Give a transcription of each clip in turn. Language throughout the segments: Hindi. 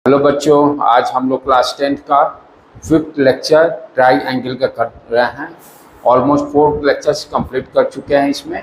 हेलो बच्चों, आज हम लोग क्लास 10 का 5th लेक्चर ट्राई एंगल का कर रहे हैं। ऑलमोस्ट 4 लेक्चर्स कंप्लीट कर चुके हैं। इसमें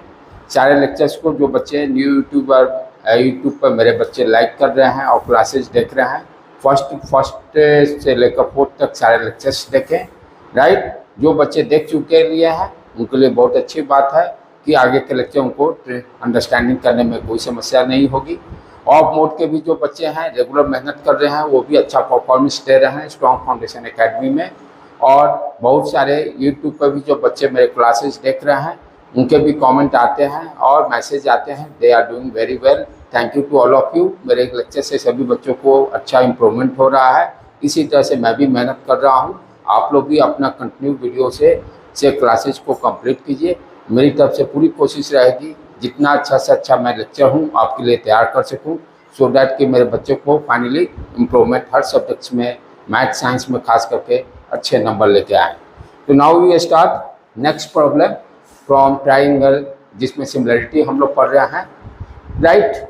सारे लेक्चर्स को जो बच्चे न्यू यूट्यूब पर मेरे बच्चे लाइक कर रहे हैं और क्लासेस देख रहे हैं, फर्स्ट से लेकर 4th तक सारे लेक्चर्स देखें। राइट, जो बच्चे देख चुके लिए हैं उनके लिए बहुत अच्छी बात है कि आगे के लेक्चर उनको अंडरस्टैंडिंग करने में कोई समस्या नहीं होगी। ऑफ मोड के भी जो बच्चे हैं रेगुलर मेहनत कर रहे हैं, वो भी अच्छा परफॉर्मेंस दे रहे हैं स्ट्रॉन्ग फाउंडेशन एकेडमी में। और बहुत सारे यूट्यूब पर भी जो बच्चे मेरे क्लासेस देख रहे हैं उनके भी कमेंट आते हैं और मैसेज आते हैं, they are doing very well, thank you to all of you. मेरे एक लेक्चर से सभी बच्चों को अच्छा इम्प्रूवमेंट हो रहा है। इसी तरह से मैं भी मेहनत कर रहा हूँ। आप लोग भी अपना कंटिन्यू वीडियो से क्लासेस को कंप्लीट कीजिए। मेरी तरफ से पूरी कोशिश रहेगी जितना अच्छा से अच्छा मैं लेक्चर हूँ आपके लिए तैयार कर सकूँ, सो डैट कि मेरे बच्चों को फाइनली इम्प्रूवमेंट हर सब्जेक्ट्स में, मैथ साइंस में खास करके अच्छे नंबर लेके आएँ। तो now we start next problem from triangle, जिसमें सिमिलरिटी हम लोग पढ़ रहे हैं। राइट,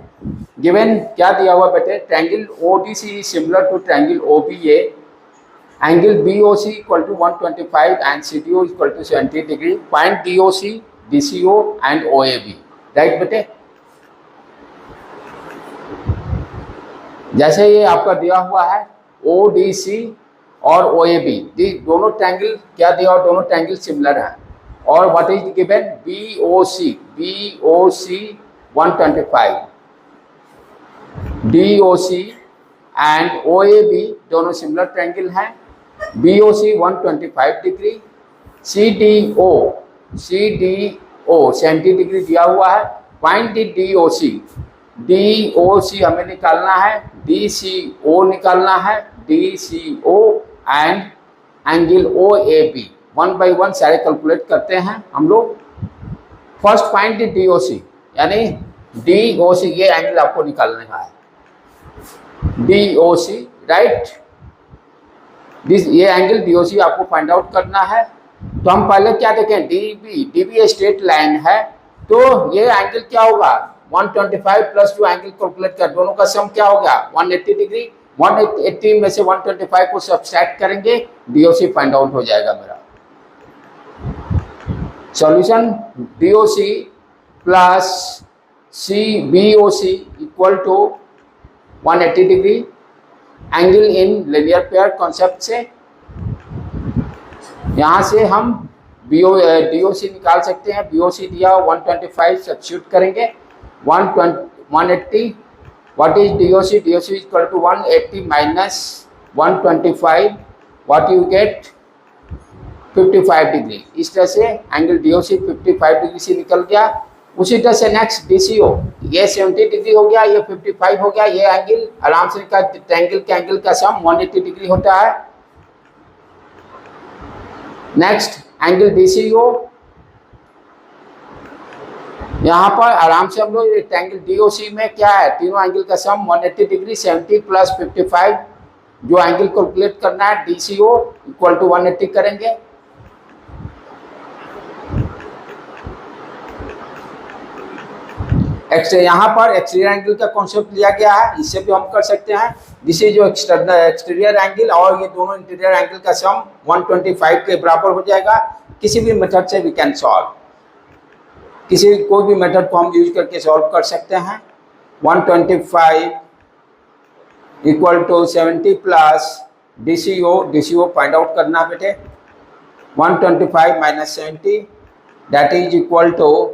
गिवन क्या दिया हुआ बेटे, triangle ODC similar to triangle OBA, angle BOC equal to 125 and CDO equal to 70 degree, find DOC, DCO and OAB। Right बेटे, जैसे ये आपका दिया हुआ है ODC और OAB, दोनों ट्रायंगल क्या दिया और दोनों ट्रायंगल सिमिलर हैं। और what is given, BOC 125, DOC and OAB दोनों सिमिलर ट्रायंगल हैं। BOC 125 डिग्री, CDO 70 डिग्री दिया हुआ है। फाइंड द DOC हमें निकालना है, DCO निकालना है, DCO and angle OAB। 1 by 1 सारे कैलकुलेट करते हैं हम लोग। फर्स्ट फाइंड द DOC, यानी DOC ये एंगल आपको निकालने का है, DOC। राइट, ये एंगल DOC आपको फाइंड आउट करना है। तो हम पहले क्या देखें, DB स्ट्रेट लाइन है, तो ये एंगल क्या होगा 125 प्लस जो एंगल कैलकुलेट कर, दोनों का सम क्या होगा 180 डिग्री। 180 में से 125 को सब्ट्रैक्ट करेंगे, DOC फाइंड आउट हो जाएगा मेरा। Solution, DOC plus BOC equal to 180 degree, angle in linear pair concept से यहाँ से हम DOC निकाल सकते हैं। BOC दिया 125 सब्स्टिट्यूट करेंगे, 180। What is DOC, DOC equal to 180 minus 125, what you get 55 degree. इस तरह से एंगल DOC 55 डिग्री से निकल गया। उसी तरह से नेक्स्ट DCO, ये 70 डिग्री हो गया, ये 55 हो गया। ये एंगल आराम से निकाल, ट्रायंगल के एंगल का सम 180 डिग्री होता है। नेक्स्ट एंगल DCO, यहाँ पर आराम से हम लोग ट्रायंगल DOC में क्या है, तीनों एंगल का सम 180 डिग्री, 70 प्लस 55 जो एंगल कैलकुलेट करना है DCO इक्वल टू 180 करेंगे। यहाँ पर एक्सटीरियर एंगल का कॉन्सेप्ट लिया गया है, इससे भी हम कर सकते हैं। दिस इज जो एक्सटीरियर एंगल और ये दोनों इंटीरियर एंगल का सम 125 के बराबर हो जाएगा। किसी भी मेथड से वी कैन सॉल्व, कोई भी मेथड को हम यूज करके सॉल्व कर सकते हैं। 125 equal to 70 plus DCO find out करना बेटे। 125 minus 70 that is equal to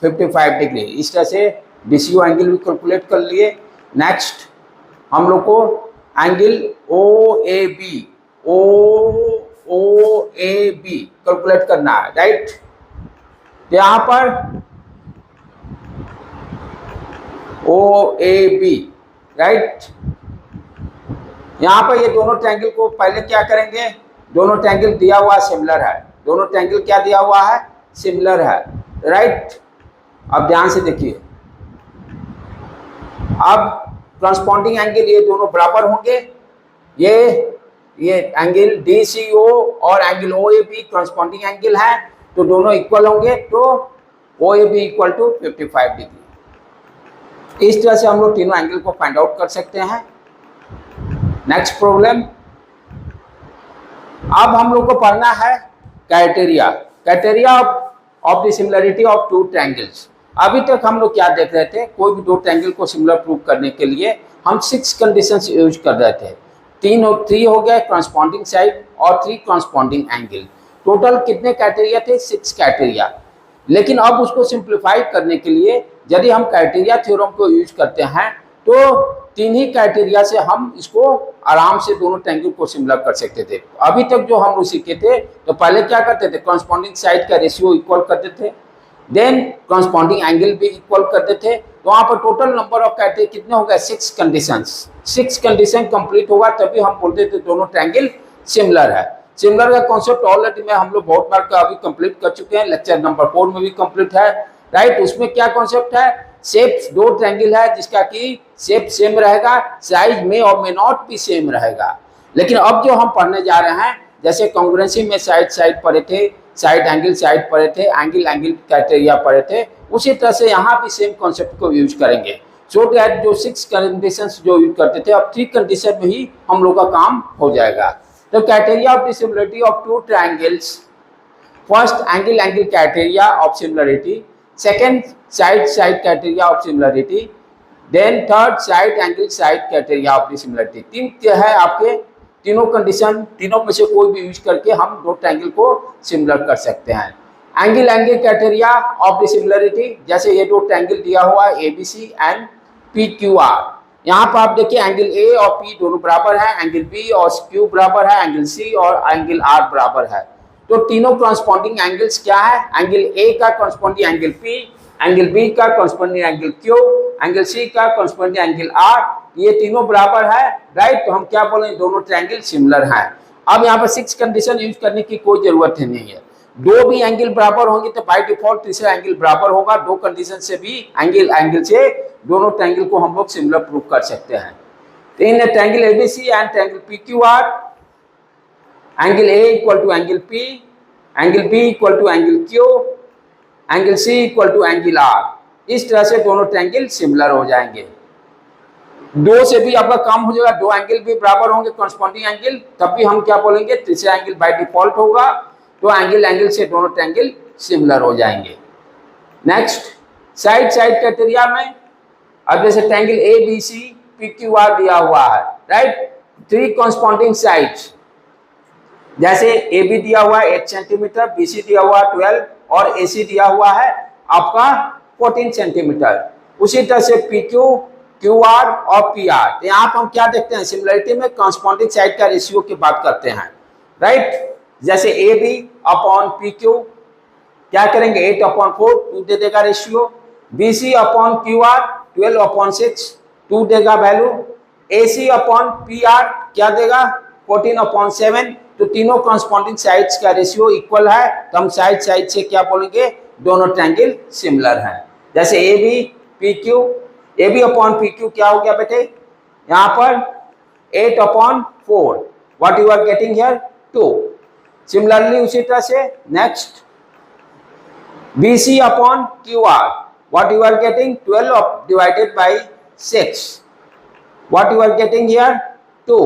55 degree. इस तरह से DCO एंगल भी कैलकुलेट कर लिए। नेक्स्ट हम लोग को एंगल OAB कैलकुलेट करना है। राइट, तो यहाँ पर OAB, राइट, यहाँ पर ये दोनों ट्रायंगल को पहले क्या करेंगे, दोनों ट्रायंगल दिया हुआ सिमिलर है, दोनों ट्रायंगल क्या दिया हुआ है, सिमिलर है। राइट, अब ध्यान से देखिए, अब करस्पॉन्डिंग एंगल ये दोनों बराबर होंगे। ये एंगल DCO और एंगल OAB करस्पॉन्डिंग एंगल है, तो दोनों इक्वल होंगे, तो OAB इक्वल टू 55 डिग्री। इस तरह से हम लोग तीनों एंगल को फाइंड आउट कर सकते हैं। नेक्स्ट प्रॉब्लम, अब हम लोग को पढ़ना है criteria of the similarity of two triangles. अभी तक हम लोग क्या देख रहे थे, कोई भी दो ट्रायंगल को सिमिलर प्रूव करने के लिए हम 6 कंडीशंस यूज कर रहे थे। 3 हो गया कॉरस्पॉन्डिंग साइड और 3 कॉरस्पॉन्डिंग एंगल। टोटल कितने क्राइटेरिया थे? 6 क्राइटेरिया। लेकिन अब उसको सिंप्लीफाई करने के लिए यदि हम क्राइटेरिया थ्योरम को यूज करते हैं तो 3 ही क्राइटेरिया से हम इसको आराम से दोनों ट्रायंगल को सिमिलर कर सकते थे। अभी तक जो हम लोग सीखे थे तो पहले क्या करते थे, कॉरस्पॉन्डिंग साइड का रेशियो इक्वल करते थे, देन कॉरस्पॉन्डिंग एंगल भी इक्वल करते थे। तो वहाँ पर टोटल नंबर ऑफ क्राइटेरिया कितने हो गए? 6 कंडीशंस। 6 कंडीशन कंप्लीट होगा तभी हम बोलते थे दोनों ट्रायंगल सिमिलर है। सिमिलर का कॉन्सेप्ट ऑलरेडी में हम लोग बहुत बार का अभी कंप्लीट कर चुके हैं, लेक्चर नंबर 4 में भी कंप्लीट है, राइट। उसमें क्या कॉन्सेप्ट है, शेप दो ट्रायंगल है जिसका कि शेप सेम रहेगा, साइज में और मे नॉट भी सेम रहेगा। लेकिन अब जो हम पढ़ने जा रहे हैं, जैसे कॉन्ग्रुएंसी में साइड पढ़े थे, साइड एंगल पढ़े थे, एंगल क्राइटेरिया पढ़े थे, उसी तरह से यहाँ भी सेम कॉन्सेप्ट को यूज करेंगे। सो दैट जो 6 कंडीशंस जो यूज करते थे अब 3 कंडीशन में ही हम लोग का काम हो जाएगा। तो criteria of the similarity of two triangles, first angle criteria of similarity, second side criteria of similarity, then third side angle criteria of the similarity. 3 है आपके, तीनों कंडीशन, तीनों में से कोई भी यूज करके हम दो ट्रायंगल को सिमिलर कर सकते हैं। Angle criteria of the similarity, जैसे ये दो ट्रायंगल दिया हुआ है ABC एंड PQR। यहाँ पर आप देखिए एंगल A और P दोनों बराबर है, एंगल B और Q बराबर है, एंगल C और एंगल R बराबर है। तो तीनों कॉरस्पॉन्डिंग एंगल्स क्या है, एंगल A का corresponding angle P, angle B का corresponding angle Q, angle C का कॉरस्पॉन्डिंग एंगल R, ये तीनों बराबर है, राइट। तो हम क्या बोलेंगे, दोनों ट्रायंगल सिमिलर हैं। अब यहाँ पर 6 कंडीशन यूज करने की कोई जरूरत नहीं है। दो भी एंगल बराबर होंगे तो बाय डिफॉल्ट तीसरा एंगल बराबर होगा। दो कंडीशन से भी एंगल से दोनों ट्रायंगल को हम लोग सिमिलर प्रूव कर सकते हैं। तो in triangle ABC and triangle PQR, angle A equal to angle P, angle B equal to angle Q, angle C equal to angle R। इस तरह से दोनों ट्रायंगल सिमिलर हो जाएंगे। दो से भी आपका काम हो जाएगा, दो एंगल भी बराबर होंगे कॉरस्पॉन्डिंग एंगल, तब भी हम क्या बोलेंगे, तीसरा एंगल बाय डिफॉल्ट होगा। तो एंगल से दोनों ट्रायंगल सिमिलर हो जाएंगे। नेक्स्ट साइड क्राइटेरिया में, अब जैसे ट्रायंगल ABC PQR दिया हुआ है, राइट, 3 कॉरस्पॉन्डिंग साइड्स, जैसे AB दिया हुआ है 8 सेंटीमीटर, BC दिया हुआ है 12 और AC दिया हुआ है आपका 14 सेंटीमीटर। उसी तरह से PQ, QR और PR। तो यहाँ पर हम क्या देखते हैं, सिमिलरिटी में कॉरस्पॉन्डिंग साइड का रेशियो की बात करते हैं, राइट। जैसे AB अपॉन PQ क्या करेंगे, 8/4 2 दे देगा रेशियो, BC अपॉन QR 12/6 2 देगा वैल्यू, AC अपॉन PR क्या देगा, 14/7। तो तीनों कॉरस्पॉन्डिंग साइड्स का रेशियो इक्वल है, तो हम साइड से क्या बोलेंगे, दोनों ट्रायंगल सिमिलर हैं। जैसे AB अपॉन PQ क्या हो गया बेटे, यहाँ पर 8/4, what you are getting here 2। Similarly उसी तरह से next BC upon QR, what you are getting 12 divided by 6, what you are getting here 2।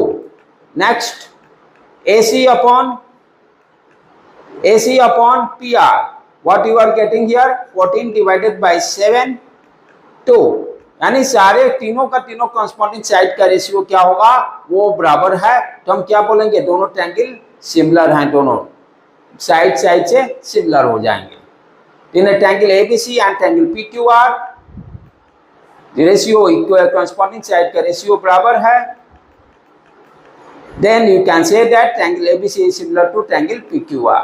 Next AC upon PR, what you are getting here 14 divided by 7 2। यानी सारे तीनों का तीनों कॉरस्पॉन्डिंग साइड का रेशियो क्या होगा, वो बराबर है। तो हम क्या बोलेंगे, दोनों ट्रायंगल सिमिलर हैं, दोनों साइड से सिमिलर हो जाएंगे। In triangle ABC and triangle PQR ratio equal, corresponding side का रेशियो बराबर है। Then you can say that triangle ABC is similar to triangle PQR।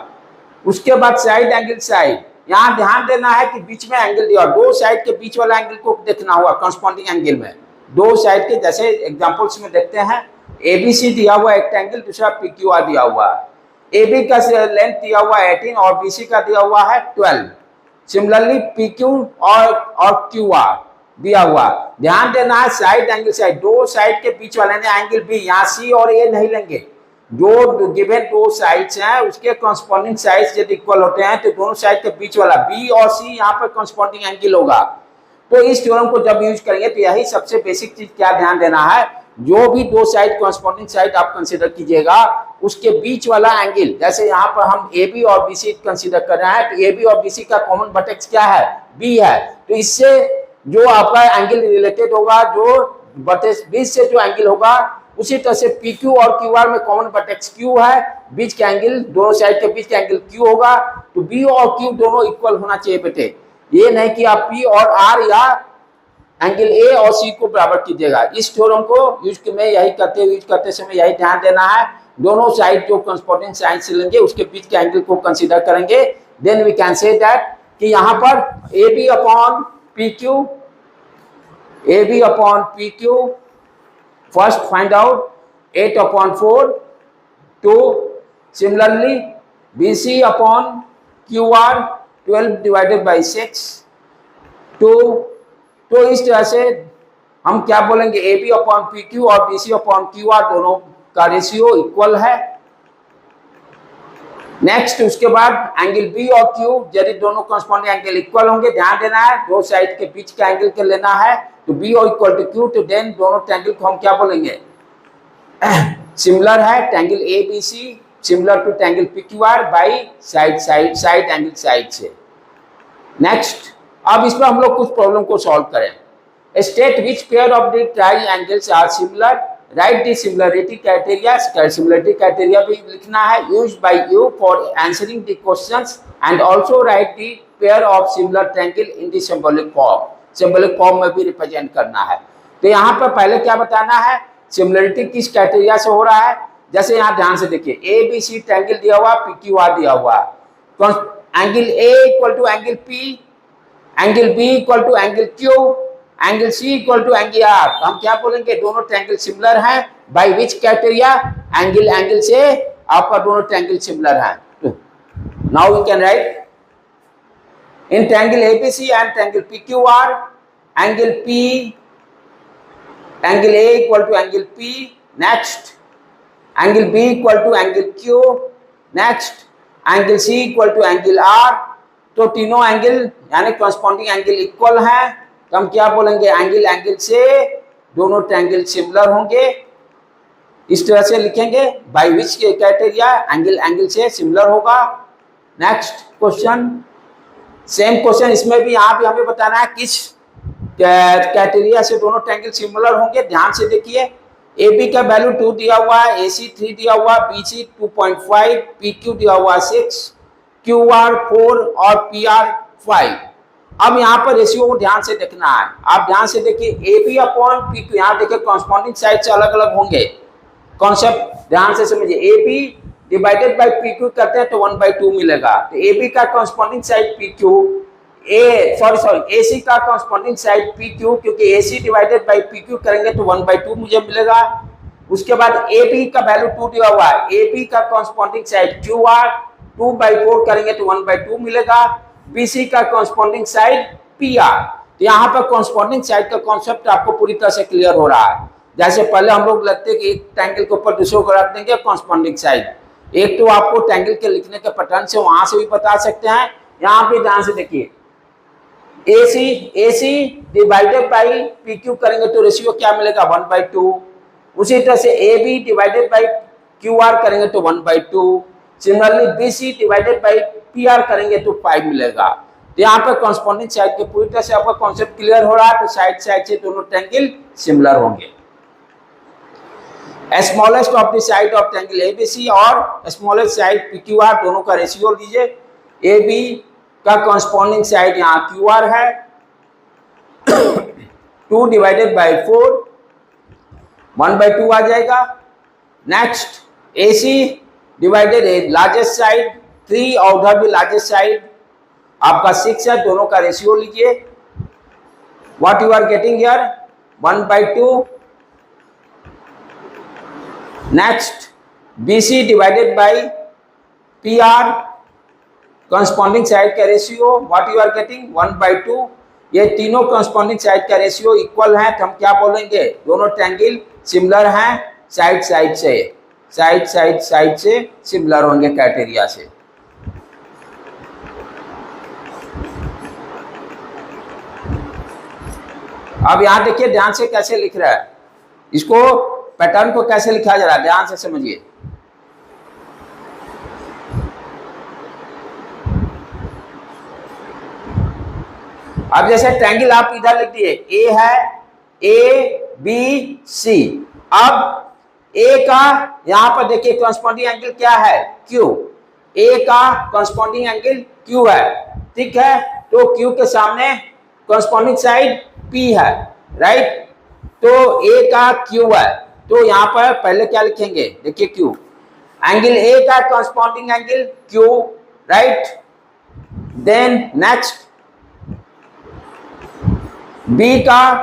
उसके बाद साइड एंगल, यहाँ ध्यान देना है कि बीच में एंगल दिया, दो साइड के बीच वाला एंगल को देखना हुआ कॉरस्पॉन्डिंग एंगल में। दो साइड के, जैसे एग्जांपल्स में देखते हैं, ABC दिया हुआ एक ट्रायंगल, दूसरा PQR दिया हुआ है। AB का लेंथ दिया हुआ है 18 और BC का दिया हुआ है 12। सिमिलरली PQ और QR दिया हुआ। ध्यान देना है साइड एंगल दो साइड के बीच वाले एंगल B, यहाँ C और A नहीं लेंगे। जो गिवन दो साइड्स हैं उसके कॉरस्पॉन्डिंग साइड्स यदि इक्वल होते हैं तो दोनों साइड के बीच वाला B और C यहाँ पर कॉरस्पॉन्डिंग एंगल होगा। तो इस थ्योरम को जब यूज करेंगे तो यही सबसे बेसिक चीज क्या ध्यान देना है जो भी दो साइड कॉरस्पॉन्डिंग साइड आप कंसीडर कीजिएगा उसके बीच वाला एंगल, जैसे यहाँ पर हम ए बी और बी सी कंसीडर कर रहे हैं, तो ए बी और बी सी का कॉमन वर्टेक्स क्या है, बी है। तो इससे जो आपका एंगल रिलेटेड होगा, जो वर्टेक्स बीच से जो एंगल होगा, उसी तरह से पी क्यू और क्यू आर में कॉमन वर्टेक्स क्यू है, बीच का एंगल, दोनों साइड के बीच का एंगल क्यू होगा। तो बी और क्यू दोनों इक्वल होना चाहिए बेटे, ये नहीं कि आप पी और आर या एंगल ए और सी को बराबर कीजिएगा। इस थ्योरम को यूज करते समय यही ध्यान देना है, दोनों साइड जो कॉरस्पॉन्डिंग साइड से लेंगे उसके बीच के एंगल को कंसीडर करेंगे। Then we can say that कि यहाँ पर A B upon P Q, A B upon P Q, first find out 8/4 2, similarly B C upon Q R 12/6 2। तो इस तरह से हम क्या बोलेंगे, A B upon P Q और B C upon Q R दोनों का रेशियो इक्वल है। नेक्स्ट उसके बाद एंगल बी और क्यू, यदि दोनों कॉरस्पॉन्डिंग एंगल इक्वल होंगे, ध्यान देना है दो साइड के बीच का एंगल के लेना है, तो बी और इक्वल टू क्यू, तो देन दोनों ट्रायंगल को हम क्या बोलेंगे, सिमिलर है, triangle A B C similar to triangle P Q R by side angle side से। नेक्स्ट अब इस पर हम लोग कुछ प्रॉब्लम को सॉल्व करें। State which pair of the triangles are similar, write the similarity criteria, similarity criteria भी लिखना है, used by you for answering the questions, and also write the pair of similar triangle in the symbolic form, symbolic form में भी रिप्रेजेंट करना है। तो यहाँ पर पहले क्या बताना है, सिमिलरिटी किस क्राइटेरिया से हो रहा है। जैसे यहाँ ध्यान से देखिए, ए बी सी ट्रायंगल दिया हुआ, पी क्यू आर दिया हुआ, angle A equal to angle P, angle B equal to angle Q, angle C equal to angle R. हम क्या बोलेंगे, दोनों ट्रायंगल सिमिलर हैं, बाय विच क्राइटेरिया, एंगल से आपका दोनों ट्रायंगल सिमिलर हैं। Now we can write in triangle ABC and triangle PQR, angle A equal to angle P, next angle B equal to angle Q, next angle C equal to angle R। तो तीनों एंगल यानी कॉरस्पॉन्डिंग एंगल इक्वल हैं, तो हम क्या बोलेंगे, एंगल से दोनों ट्रायंगल सिमिलर होंगे। इस तरह से लिखेंगे, बाय विच क्राइटेरिया, एंगल से सिमिलर होगा। नेक्स्ट क्वेश्चन, सेम क्वेश्चन इसमें भी, यहाँ भी हमें बताना है किस क्राइटेरिया से दोनों ट्रायंगल सिमिलर होंगे। ध्यान से देखिए, ए बी का वैल्यू 2 दिया हुआ है, ए सी 3 दिया हुआ, बी सी 2.5, पी क्यू दिया हुआ 6, क्यू आर 4 और पी आर 5। अब यहाँ पर रेशियो को ध्यान से देखना है। आप ध्यान से देखिए, A B upon P Q, यहाँ देखिए कॉरस्पॉन्डिंग साइड से अलग अलग होंगे। कॉन्सेप्ट ध्यान से समझिए, A B divided by P Q करते हैं तो 1/2 मिलेगा। तो ए बी का corresponding side P Q, A C का कॉरस्पॉन्डिंग साइड पी क्यू, क्योंकि A C divided by P Q करेंगे तो 1/2 मुझे मिलेगा। उसके बाद ए बी का वैल्यू 2 दिया हुआ है, ए बी का कॉरस्पॉन्डिंग साइड क्यू आर 2/4 करेंगे तो 1/2 मिलेगा। बी सी का कॉरस्पॉन्डिंग साइड पी आर। तो यहाँ पर कॉरस्पॉन्डिंग साइड का कॉन्सेप्ट आपको पूरी तरह से क्लियर हो रहा है। जैसे पहले हम लोग लगते हैं कि एक ट्रायंगल के ऊपर दूसरे को रख देंगे कॉरस्पॉन्डिंग साइड, एक तो आपको ट्रायंगल के लिखने के पैटर्न से वहां से भी बता सकते हैं। यहाँ पे ध्यान से देखिए, A C divided by P Q करेंगे तो रेशियो क्या मिलेगा, 1/2। उसी तरह से A B divided by Q R करेंगे तो 1/2। Similarly B C divided by P R करेंगे तो 5 मिलेगा। तो यहाँ पर कॉरस्पॉन्डिंग साइड के पूरी तरह से आपका कॉन्सेप्ट क्लियर हो रहा है। तो साइड से दोनों ट्रायंगल सिमिलर होंगे। Smallest of the side of triangle ABC और स्मॉलेस्ट साइड पीक्यूआर दोनों का रेशियो लीजिए। ए बी का कॉरस्पॉन्डिंग साइड यहाँ क्यू आर है 2 डिवाइडेड बाई 4 1/2 आ जाएगा। नेक्स्ट ए सी डिवाइडेड लार्जेस्ट साइड 3 और उधर भी लार्जेस्ट साइड आपका 6 है, दोनों का रेशियो लीजिए। What you are getting here 1/2। Next B C divided by P R corresponding side का ratio what you are getting 1/2। ये तीनों कॉरस्पॉन्डिंग साइड का रेशियो इक्वल है, तो हम क्या बोलेंगे, दोनों ट्रायंगल सिमिलर हैं साइड से सिमिलर होंगे क्राइटेरिया से। अब यहां देखिए ध्यान से कैसे लिख रहा है, इसको पैटर्न को कैसे लिखा जा रहा है ध्यान से समझिए। अब जैसे ट्रायंगल आप इधर लिख दिए, ए है, ए बी सी। अब ए का यहां पर देखिए कॉरस्पॉन्डिंग एंगल क्या है, क्यू। ए का कॉरस्पॉन्डिंग एंगल क्यू है, ठीक है। तो क्यू के सामने कॉरस्पॉन्डिंग साइड पी है, राइट। तो ए का क्यू है, तो यहां पर पहले क्या लिखेंगे, देखिए क्यू, एंगल ए का corresponding angle Q, right. Then next B का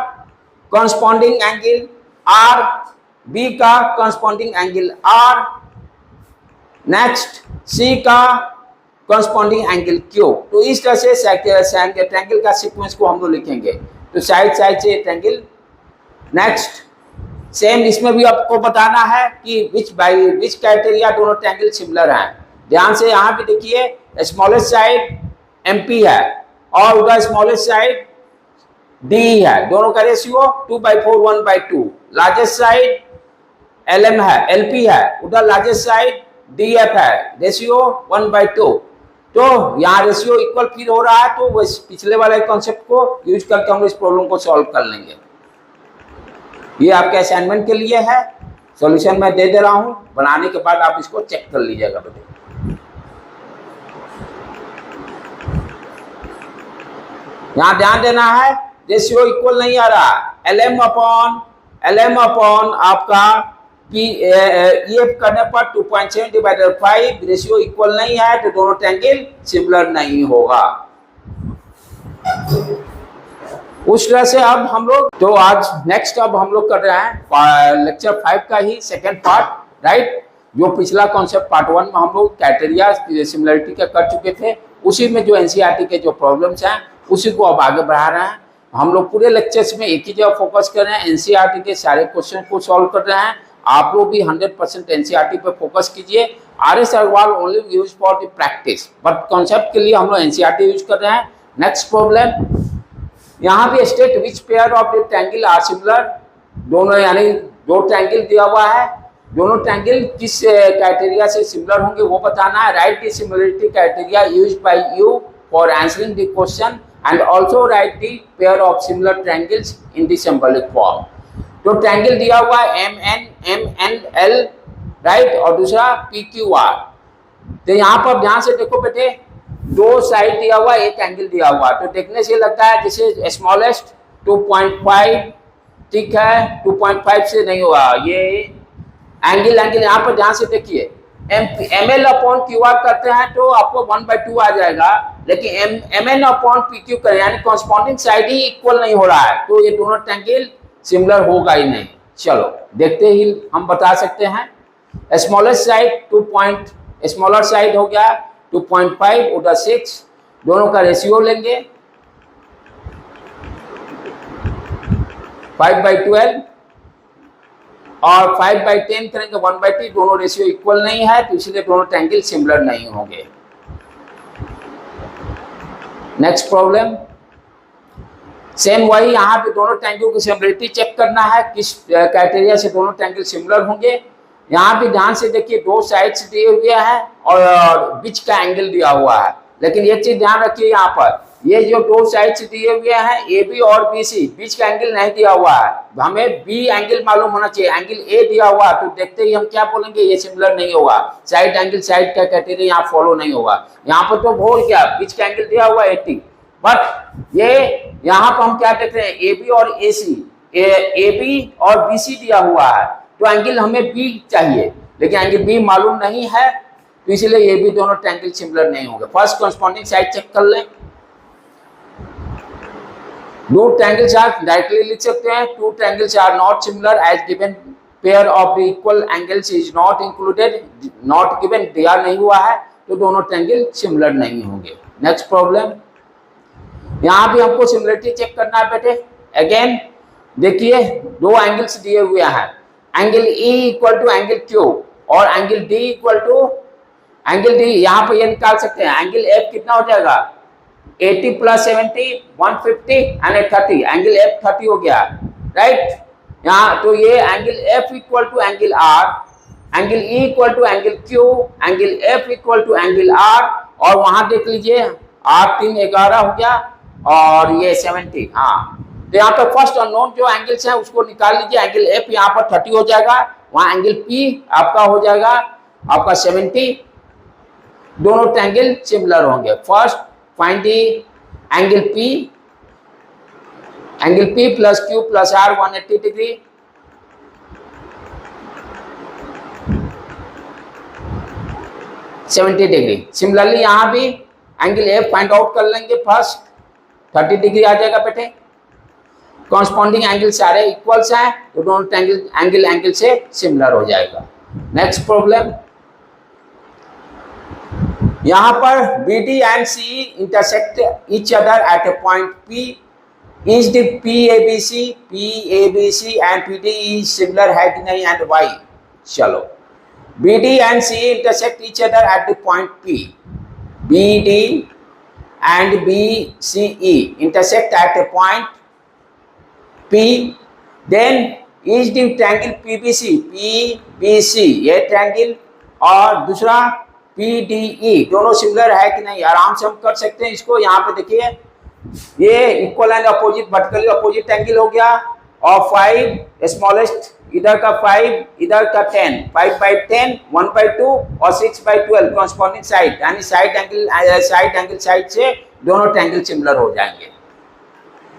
कॉरस्पॉन्डिंग एंगल आर, बी का corresponding angle R. Next C का कॉरस्पॉन्डिंग एंगल क्यू। तो इस तरह से ट्रायंगल का सीक्वेंस को हम लोग लिखेंगे। तो साइड साइड से ट्रायंगल। नेक्स्ट सेम इसमें भी आपको बताना है कि विच क्राइटेरिया दोनों ट्रायंगल सिमिलर हैं। ध्यान से यहाँ भी देखिए, स्मॉलेस्ट साइड MP है और उधर स्मॉलेस्ट साइड D है, दोनों का रेशियो 2/4 1/2। लार्जेस्ट साइड LM है, LP है, उधर लार्जेस्ट साइड DF है, रेशियो 1/2। तो यहाँ रेशियो इक्वल फील हो रहा है, तो वो पिछले वाले कॉन्सेप्ट को यूज करके हम इस प्रॉब्लम को सॉल्व कर लेंगे। ये आपके असाइनमेंट के लिए है, सॉल्यूशन मैं दे दे रहा हूं, बनाने के बाद आप इसको चेक कर लीजिएगा बेटे। यहाँ ध्यान देना है, रेशियो इक्वल नहीं आ रहा। LM अपॉन आपका EF करने पर 2.7/5 रेशियो इक्वल नहीं है, तो दोनों ट्रायंगल सिमिलर नहीं होगा। उस तरह से अब हम लोग, तो आज नेक्स्ट अब हम लोग कर रहे हैं लेक्चर 5 का ही सेकेंड पार्ट, राइट। जो पिछला कॉन्सेप्ट पार्ट 1 में हम लोग क्राइटेरिया सिमिलरिटी का कर चुके थे, उसी में जो NCERT के जो प्रॉब्लम्स हैं उसी को अब आगे बढ़ा रहे हैं। हम लोग पूरे लेक्चर्स में एक ही जगह फोकस कर रहे हैं, NCERT के सारे क्वेश्चन को सॉल्व कर रहे हैं। आप लोग भी 100% NCERT पे फोकस कीजिए। RS Agarwal only use for the practice, but concept के लिए हम लोग NCERT यूज कर रहे हैं। नेक्स्ट प्रॉब्लम, यहाँ भी state which pair of the triangle are similar. दोनों यानी दो ट्रायंगल दिया हुआ है, दोनों ट्रायंगल किस क्राइटेरिया से सिमिलर होंगे वो बताना है। Right the similarity criteria used by you for answering the question and also write the pair of similar triangles in the symbolic form. तो ट्रायंगल दिया हुआ है MNL, राइट, और दूसरा PQR। तो यहाँ पर ध्यान से देखो बेटे, दो साइड दिया हुआ, एक एंगल दिया हुआ, तो देखने से लगता है जैसे स्मॉलेस्ट 2.5, ठीक है, 2.5 से नहीं हुआ ये एंगल यहाँ पर ध्यान से देखिए। ML अपॉन QR करते हैं तो आपको 1/2 आ जाएगा, लेकिन MN अपॉन PQ करें यानी कॉरस्पॉन्डिंग साइड ही इक्वल नहीं हो रहा है, तो ये दोनों ट्रायंगल सिमिलर होगा ही नहीं। चलो देखते ही हम बता सकते हैं। स्मॉलेस्ट साइड स्मॉलर साइड हो गया 2.5, उधर 6, दोनों का रेशियो लेंगे 5/12 और 5/10 करेंगे 1/3, दोनों रेशियो इक्वल नहीं है, तो इसलिए दोनों ट्रायंगल सिमिलर नहीं होंगे। नेक्स्ट प्रॉब्लम, सेम वही, यहाँ पे दोनों ट्रायंगल की सिमिलरिटी चेक करना है, किस क्राइटेरिया से दोनों ट्रायंगल सिमिलर होंगे। यहाँ पे ध्यान से देखिए, दो साइड्स दिए हुए हैं और बीच का एंगल दिया हुआ है, लेकिन एक चीज ध्यान रखिए, यहाँ पर ये जो दो साइड्स दिए हुए हैं AB और BC, बीच का एंगल नहीं दिया हुआ है, हमें B एंगल मालूम होना चाहिए। एंगल A दिया हुआ है, तो देखते ही हम क्या बोलेंगे, ये सिमिलर नहीं होगा, साइड एंगल साइड का क्राइटेरिया यहाँ फॉलो नहीं होगा। यहाँ पर तो बोल क्या, बीच का एंगल दिया हुआ है 80, बट ये यहाँ पर हम क्या कहते हैं, AB और AC, AB और BC दिया हुआ है, तो एंगल हमें B चाहिए, लेकिन एंगल B मालूम नहीं है, तो इसलिए ये भी दोनों ट्रायंगल सिमिलर नहीं होंगे। फर्स्ट कॉरस्पॉन्डिंग साइड चेक कर लें। दो ट्रायंगल्स आर, डायरेक्टली लिख सकते हैं, two triangles are not similar as given pair of the equal angles is not included, not given, दिया नहीं हुआ है, तो दोनों ट्रायंगल सिमिलर नहीं होंगे। नेक्स्ट प्रॉब्लम, यहाँ भी हमको सिमिलरिटी चेक करना है बेटे। अगेन देखिए, दो एंगल्स दिए हुए हैं, angle E equal to angle Q और angle D equal to angle D। यहाँ पर ये निकाल सकते हैं, एंगल F कितना हो जाएगा, 80 + 70 150 एंड 30, एंगल F 30 हो गया, राइट। यहाँ तो ये angle F equal to angle R, angle E equal to angle Q, angle F equal to angle R, और वहां देख लीजिए आर 3 11 हो गया और ये 70। हाँ, तो यहाँ पे फर्स्ट अननोन जो एंगल्स है उसको निकाल लीजिए। एंगल एफ यहाँ पर 30 हो जाएगा, वहां एंगल पी आपका हो जाएगा आपका 70। दोनों ट्रायंगल सिमिलर होंगे। First find the angle P plus Q plus R 180 degree. Similarly यहां भी एंगल एफ फाइंड आउट कर लेंगे। फर्स्ट 30 डिग्री आ जाएगा बेटे। कॉरस्पॉन्डिंग एंगल सारे इक्वल्स हैं तो दोनों एंगल से सिमिलर हो जाएगा। नेक्स्ट प्रॉब्लम, यहां पर BD and CE intersect each other at A point P। Is the PABC and PD is similar है कि नहीं एंड वाई। चलो, BD and CE intersect each other at the point P. BD and BCE intersect at a point P. Then is the triangle PBC ये ट्रायंगल और दूसरा PDE दोनों सिमिलर है कि नहीं। आराम से हम कर सकते हैं इसको। यहाँ पे देखिए ये equal and opposite vertically opposite angle हो गया और 5 स्मॉलेस्ट इधर का 5 इधर का 10, 5/10 1/2 और 6/12 कॉरस्पॉन्डिंग साइड, यानी साइड एंगल साइड से दोनों ट्रायंगल सिमिलर हो जाएंगे।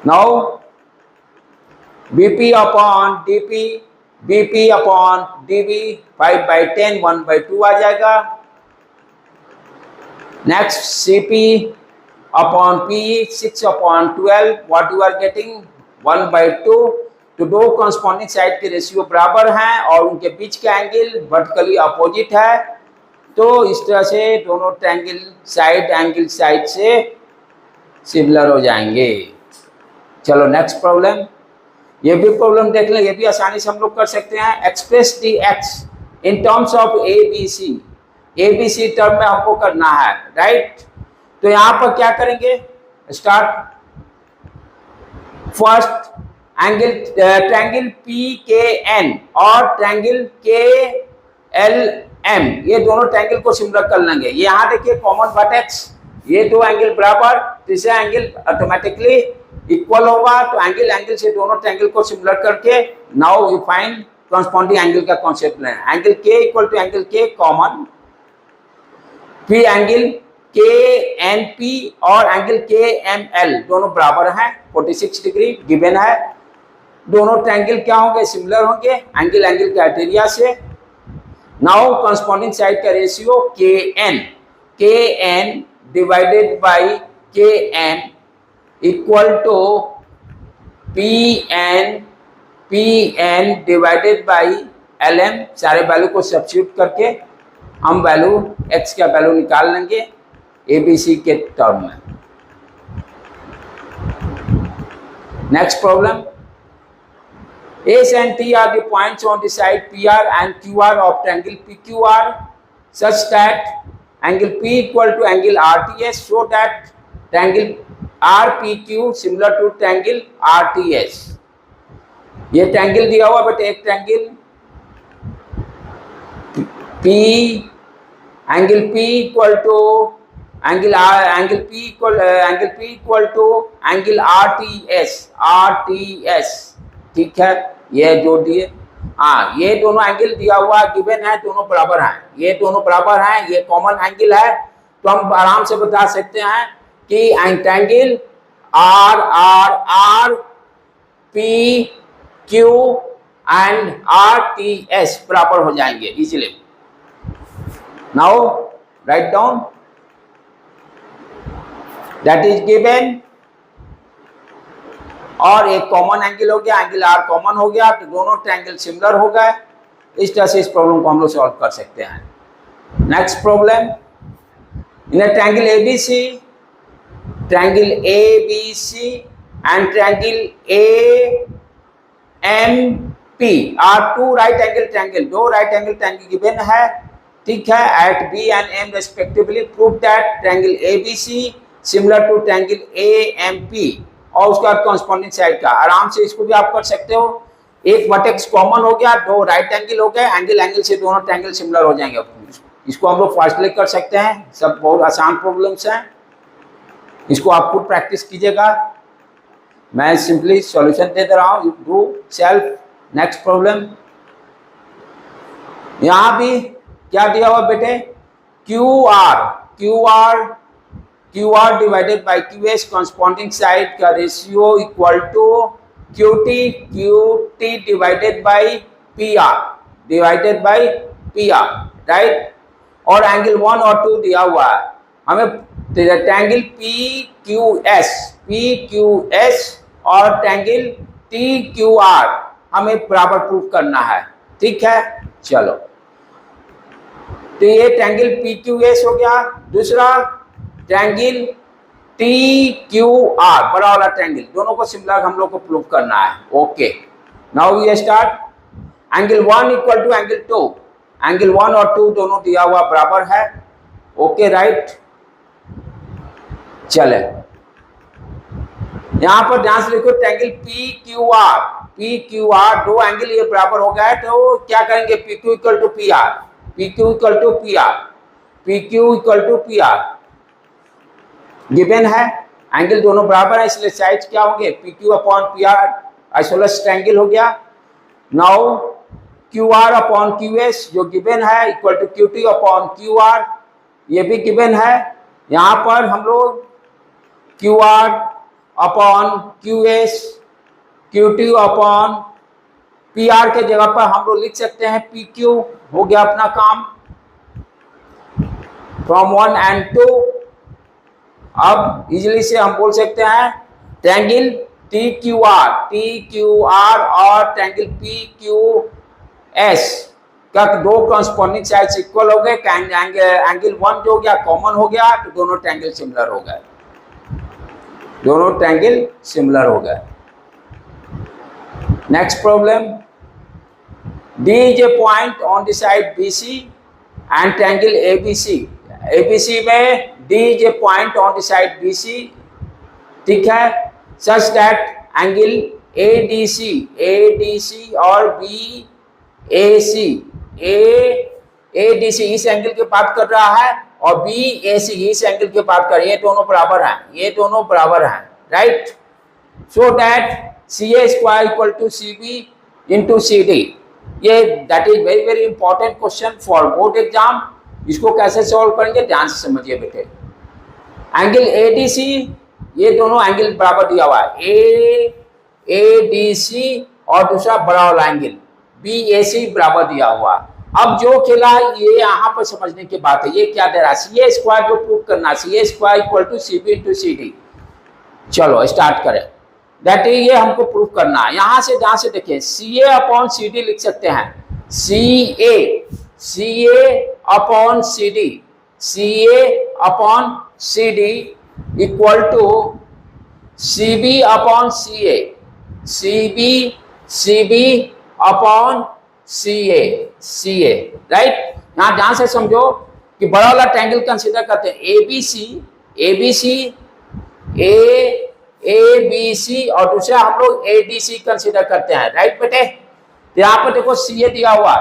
नाउ BP अपॉन DB 5/10 1/2 आ जाएगा। Next CP upon PE 6/12 what you are getting 1/2। तो दो कॉरस्पॉन्डिंग साइड के रेशियो बराबर हैं और उनके बीच का एंगल वर्टिकली अपोजिट है, तो इस तरह से दोनों ट्रायंगल एंगल साइड से सिमिलर हो जाएंगे। चलो नेक्स्ट प्रॉब्लम, ये भी प्रॉब्लम देख लें, ये भी आसानी से हम लोग कर सकते हैं। Express the x in terms of ABC term में हमको करना है, राइट। तो यहाँ पर क्या करेंगे, स्टार्ट फर्स्ट ट्रायंगल PKN और ट्रायंगल KLM ये दोनों ट्रायंगल को सिमिलर कर लेंगे। ये यहाँ देखिए कॉमन वर्टेक्स, ये दो एंगल बराबर, तीसरा एंगल ऑटोमेटिकली इक्वल होगा। तो एंगल से दोनों ट्रायंगल को सिमिलर करके now you find corresponding angle का कॉन्सेप्ट लेना। Angle K equal to angle K common, फिर एंगल KNP और एंगल KML दोनों बराबर हैं 46 डिग्री गिवन है। दोनों ट्रायंगल क्या होंगे, सिमिलर होंगे एंगल क्राइटेरिया से। नाउ कॉरस्पॉन्डिंग साइड का ratio KN divided by KN equal to PN divided by LM। सारे वैल्यू को सब्स्टिट्यूट करके हम वैल्यू x का वैल्यू निकाल लेंगे ABC के टर्म में। Next problem, A and T are the points on the side PR and QR of triangle PQR such that angle P equal to angle RTS, so that triangle RPQ similar to triangle RTS। ये ट्रायंगल दिया हुआ बट एक triangle angle P equal to angle RTS, ठीक है, ये जोड़ दिए। हाँ, ये दोनों एंगल दिया हुआ गिवन है, दोनों बराबर हैं, ये दोनों बराबर हैं, ये कॉमन एंगल है। तो हम आराम से बता सकते हैं कि triangle R P Q and RTS बराबर हो जाएंगे easily. Now write down that is given, और एक कॉमन एंगल हो गया, एंगल R कॉमन हो गया, तो दोनों ट्रायंगल सिमिलर हो गए। इस तरह से इस प्रॉब्लम को हम लोग सॉल्व कर सकते हैं। Next problem, in a triangle ABC and triangle AMP are two right angle triangle, दो right angle triangle गिवन है, ठीक है, at B and M respectively। prove that triangle ABC similar to triangle AMP और उसका कॉरस्पॉन्डिंग साइड का। आराम से इसको भी आप कर सकते हो एक वर्टेक्स कॉमन हो गया, दो राइट एंगल हो गए, एंगल एंगल से दोनों ट्रायंगल सिमिलर हो जाएंगे। इसको हम लोग फास्टली कर सकते हैं, सब बहुत आसान प्रॉब्लम्स हैं, इसको आप खुद प्रैक्टिस कीजिएगा। मैं सिंपली सॉल्यूशन दे दे रहा हूं, you do self. Next problem, यहां भी क्या दिया हुआ बेटे, Q R divided by Q S corresponding side का ratio equal to Q T divided by P R, right. और एंगल 1 और 2 दिया हुआ है, हमें ट्रायंगल पी क्यू एस और ट्रायंगल टी क्यू आर हमें बराबर प्रूफ करना है, ठीक है। चलो, तो ये ट्रायंगल पी क्यू एस हो गया, दूसरा ट्रायंगल टी क्यू आर, बड़ा वाला ट्रायंगल, दोनों को सिमिलर हम लोग को प्रूफ करना है। Okay, now we start. Angle 1 equal to angle 2, angle 1 और 2 दोनों दिया हुआ बराबर है। Okay, right. चले, यहां पर ध्यान से देखो, ट्रायंगल पी क्यू आर, दो एंगल ये बराबर हो गया है, तो क्या करेंगे, P Q equal to P R, given है, एंगल दोनों बराबर है, इसलिए साइड्स क्या होंगे, P Q upon P R, isosceles triangle हो गया। Now Q R upon Q S जो गिवन है equal to Q T upon Q R, ये भी गिवन है। यहां पर हम लोग Q R upon Q S, Q T upon P R के जगह पर हम लोग लिख सकते हैं पी क्यू, हो गया अपना काम फ्रॉम 1 एंड 2। अब इजिली से हम बोल सकते हैं ट्रायंगल टी क्यू आर और ट्रायंगल पी क्यू एस का दो कॉरस्पॉन्डिंग साइड्स इक्वल हो गए, एंगल 1 जो हो गया कॉमन हो गया, तो दोनों ट्रायंगल सिमिलर हो गए, next problem, D is a point on the side BC and triangle ABC में D is a point on the side BC, ठीक है, such that angle ADC और ADC इस एंगल की बात कर रहा है और BAC इस एंगल की बात कर रही है, ये दोनों बराबर हैं, right. So that CA square equal to CB into CD, ये that is very very important question for board exam. इसको कैसे सॉल्व करेंगे ध्यान से समझिए बेटे। एंगल ADC, ये दोनों एंगल बराबर दिया हुआ है, ADC और दूसरा बड़ा वाला एंगल BAC बराबर दिया हुआ। अब जो खेला है ये यहाँ पर समझने की बात है, ये क्या दे रहा है, CA स्क्वायर जो प्रूव करना है, CA square equal to CB into CD। चलो स्टार्ट करें, दैट इज ये हमको प्रूव करना है। यहां से ध्यान से देखिए, CA अपॉन CD लिख सकते हैं, CA upon CD equal to CB upon CA, CB upon CA, right. यहां ध्यान से समझो कि बड़ा वाला ट्रायंगल कंसीडर करते हैं, ABC और दूसरा हम लोग ADC कंसीडर करते हैं, राइट बेटे। तो यहाँ पर देखो CA दिया हुआ,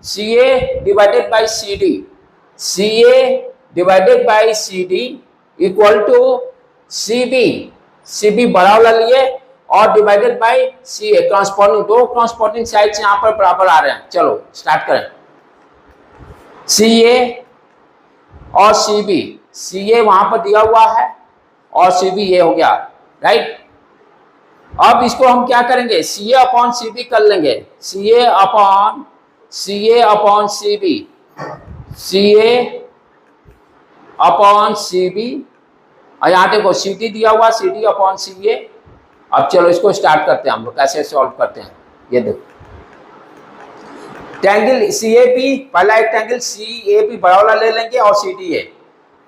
CA divided by CD equal to CB बड़ा वाला लिए और डिवाइडेड बाई CA, कॉरस्पॉन्डिंग दो कॉरस्पॉन्डिंग साइड्स यहाँ पर बराबर आ रहे हैं। चलो स्टार्ट करें, CA और CA वहां पर दिया हुआ है और CB ये हो गया, राइट। अब इसको हम क्या करेंगे, CA अपॉन CB कर लेंगे, CA अपॉन CB और यहाँ देखो CD दिया हुआ, CD अपॉन CA। अब चलो इसको स्टार्ट करते हैं, हम लोग कैसे सॉल्व करते हैं, ये देखो ट्रायंगल CAB, पहला एक ट्रायंगल CAB बड़ा वाला ले लेंगे और CDA,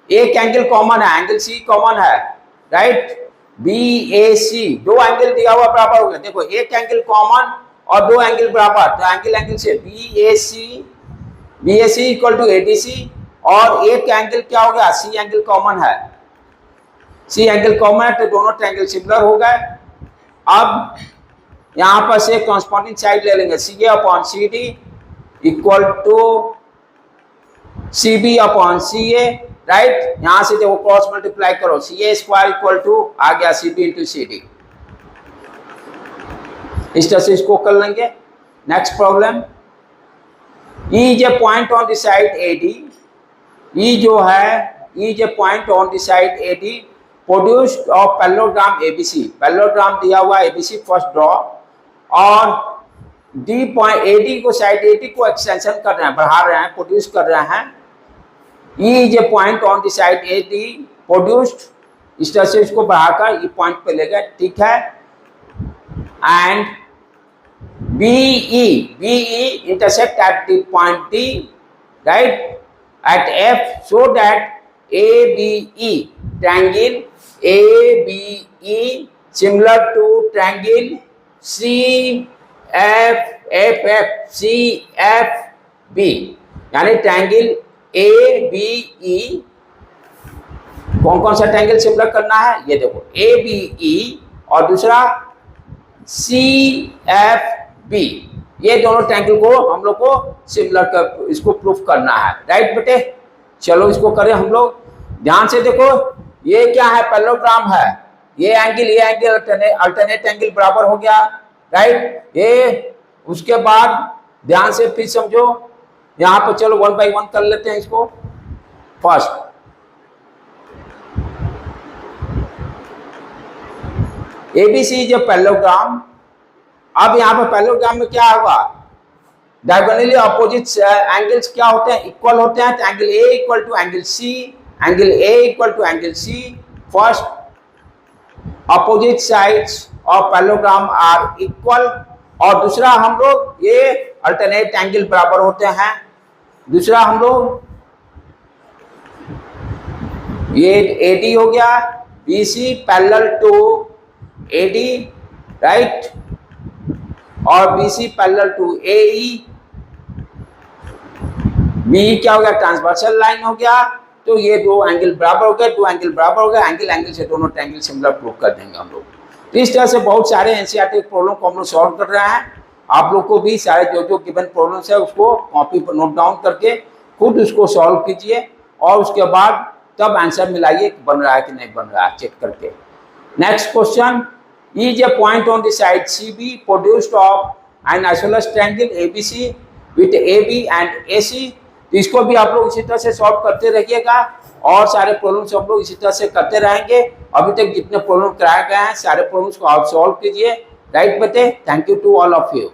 एक एंगल कॉमन है, एंगल C कॉमन है, राइट। BAC दो एंगल दिया हुआ बराबर हो गया, देखो एक एंगल कॉमन और दो एंगल बराबर, तो एंगल से BAC इक्वल टू ADC और एक एंगल क्या हो गया, C एंगल कॉमन है, तो दोनों ट्रायंगल सिमिलर हो गए। अब यहाँ पर से कॉन्स्पॉन्डिंग साइड ले लेंगे, C A upon C D equal to C B upon C A, right. यहाँ से देखो क्रॉस मल्टीप्लाई करो, C A square equal to आ गया C B into C D. इस तरह से इसको कर लेंगे। Next problem, E is a point on the side AD, E जो है E is a point on the side AD produced of parallelogram ABC, parallelogram दिया हुआ ABC फर्स्ट ड्रॉ, और D पॉइंट AD को साइड AD को एक्सटेंशन कर रहे हैं, बढ़ा रहे हैं, प्रोड्यूस कर रहे हैं। E is a point on the side AD produced, इस तरह से इसको बढ़ाकर E पॉइंट पे ले गए, ठीक है। And BE intersect at the point D, right, at F, so that ABE triangle ABE similar to triangle CFB, यानी ट्रायंगल ABE कौन कौन सा ट्रायंगल सिमिलर करना है, ये देखो ABE और दूसरा CFB, ये दोनों ट्रायंगल को हम लोग को सिमिलर कर, इसको प्रूफ करना है, राइट बेटे। चलो इसको करें हम लोग, ध्यान से देखो। ये क्या है, पैरेललोग्राम है, ये एंगल अल्टरनेट एंगल बराबर हो गया, राइट। ये उसके बाद ध्यान से फिर समझो, यहाँ पर चलो 1 बाई 1 कर लेते हैं इसको। फर्स्ट ABC जो पैरेललोग्राम, अब यहाँ पर पैरेललोग्राम में क्या होगा, डायगोनली अपोजिट एंगल्स क्या होते हैं, इक्वल होते हैं। तो angle A equal to angle C, angle A equal to angle C, first opposite sides of parallelogram are equal, और दूसरा हम लोग ये अल्टरनेट एंगल बराबर होते हैं। दूसरा हम लोग ये AD हो गया, BC parallel to AD, right, और BC parallel to AE, BE क्या हो गया, ट्रांसवर्सल लाइन हो गया। तो ये दो एंगल बराबर हो गए, दो एंगल बराबर हो गए, एंगल से दोनों ट्रायंगल सिमिलर प्रूव कर देंगे हम लोग। तो इस तरह से बहुत सारे एनसीईआरटी प्रॉब्लम को हम लोग सॉल्व कर रहे हैं। आप लोग को भी सारे जो गिवन प्रॉब्लम्स है उसको कॉपी पर नोट डाउन करके खुद उसको सॉल्व कीजिए, और उसके बाद तब आंसर मिलाइए कि बन रहा है कि नहीं बन रहा है, चेक करके। Next question, is a point on the side CB produced of an isosceles triangle ABC with AB and AC। तो इसको भी आप लोग इसी तरह से सॉल्व करते रहिएगा, और सारे प्रॉब्लम्स हम लोग इसी तरह से करते रहेंगे। अभी तक जितने प्रॉब्लम कराए गए हैं सारे प्रॉब्लम्स को आप सॉल्व कीजिए, राइट बेटे। Thank you to all of you.